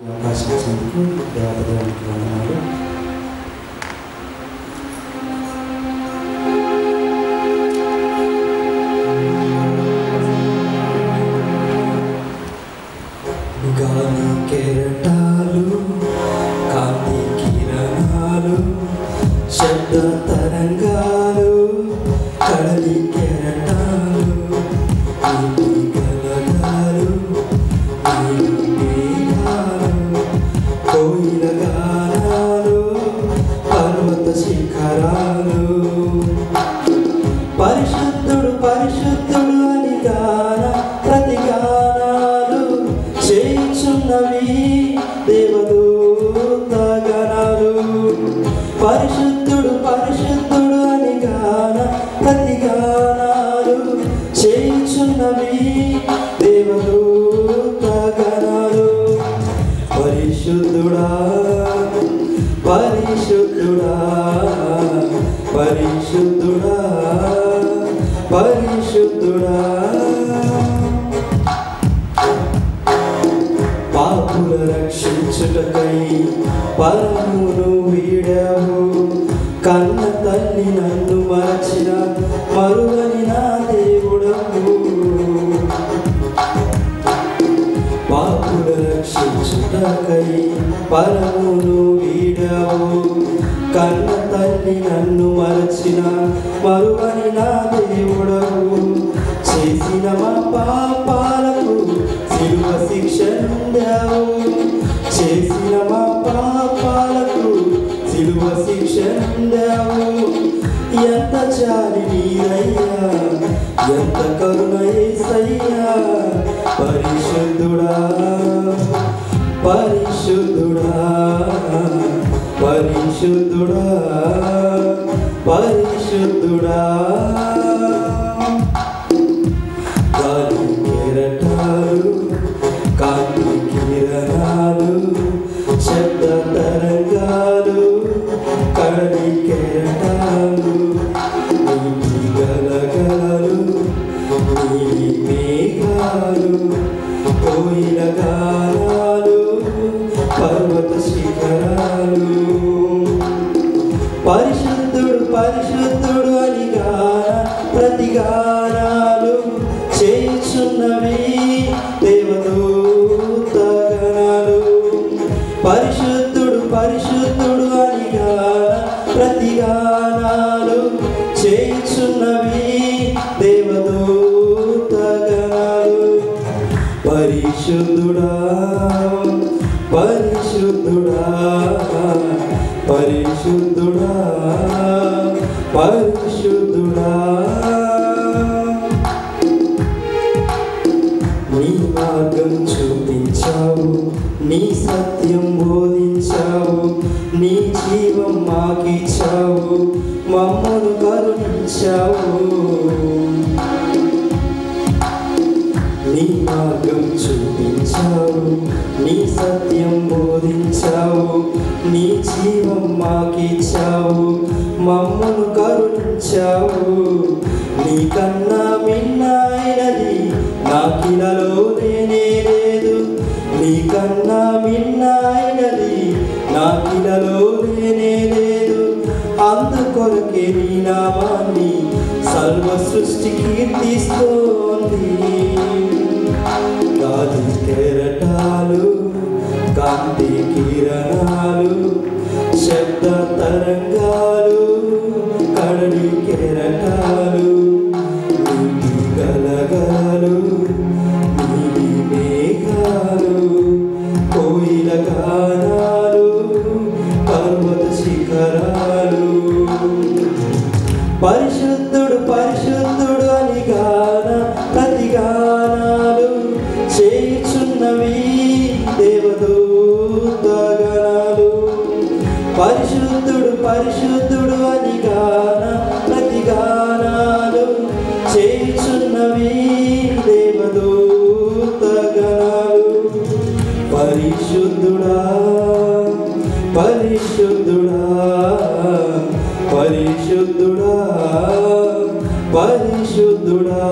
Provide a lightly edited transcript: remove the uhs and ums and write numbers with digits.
అవకాశం ఇచ్చినందుకు దేవతలకు వందనాలు. గాలి కెరటాలు, కాంతి కిరణాలు, శబ్ద తరంగాలు, కడలి కెరటాలు, నీటి గలగాలు, నీటి మేఘాలు, కోయిల గానాలు, పర్వత శిఖరాలు. పరిశుద్ధుడు పరిశుద్ధుడు అని గాన ప్రతిగానాలు చేయుచున్నవి దేవదూత గణాలు. పరిశుద్ధుడు పరిశుద్ధుడు అని గాన ప్రతిగానాలు చేయుచున్నవి దేవదూత గణాలు. పరిశుద్ధుడా పరిశుద్ధుడా పరిశుద్ధుడా పరిశుద్ధుడా. పాపుల రక్షించుటకై పరమును వీడావు, కన్న తల్లి నన్ను మరచిన మరువని నా దేవుడవు. పాపుల రక్షించుటకై పరమును వీడావు, కన్న తల్లి నన్ను మరచిన మరువని నా దేవుడవు. చేసిన మా పాపాలకు శిలువ శిక్షనుండావు, చేసిన మా పాపాలకు శిలువ శిక్షనుండావు. ఎంత జాలి నీదయ్యా, ఎంత కరుణ యేసయ్యా. పరిశుద్ధుడా పరిశుద్ధుడా పరిశుద్ధుడా పరిశుద్ధుడా. గాలి కెరటాలు, కాంతి కిరణాలు, శబ్ద తరంగాలు, కడలి కెరటాలు, నీటి గలగలలు, నీలి మేఘాలు, కోయిల గానాలు, పర్వత శిఖరాలు. పరిశుద్ధుడు పరిశుద్ధుడు అని గాన ప్రతిగానాలు చేయుచున్నవి దేవదూత గణాలు. పరిశుద్ధుడు పరిశుద్ధుడు అని గాన ప్రతిగానాలు చేయుచున్నవి దేవదూత గణాలు. పరిశుద్ధుడా పరిశుద్ధుడా పరిశుద్ధుడా పరిశుద్ధుడా. నీ మార్గం చూపించావు, నీ సత్యం బోధించావు, నీ జీవం మాకిచ్చావు, మమ్మను కరుణించావు. నీ మార్గం చూపించావు, నీ సత్యం బోధించావు, నీ జీవం మాకిచ్చావు, మమ్మను కరుణించావు. నీ కన్నా మిన్నైనది నాకిలలో లేనే లేదు, నీ కన్నా మిన్నైనది నాకిలలో లేనే లేదు. అందుకొరకే నీ నామాన్ని సర్వ సృష్టి కీర్తిస్తోంది. గాలి కెరటాలు, కాంతి కిరణాలు, శబ్ద తరంగాలు, కడలి కెరటాలు, నీటి గలగలలు, నీలి మేఘాలు, కోయిల గానాలు, పర్వత శిఖరాలు. పరిశుద్ధుడు పరిశుద్ధుడు అని గాన ప్రతిగానాలు చేయుచున్నవి దేవదూత గణాలు. పరిశుద్ధుడు పరిశుద్ధుడు అని గాన ప్రతిగానాలు చేయుచున్నవి దేవదూత గణాలు. పరిశుద్ధుడా పరిశుద్ధుడా పరిశుద్ధుడా పరిశుద్ధుడా.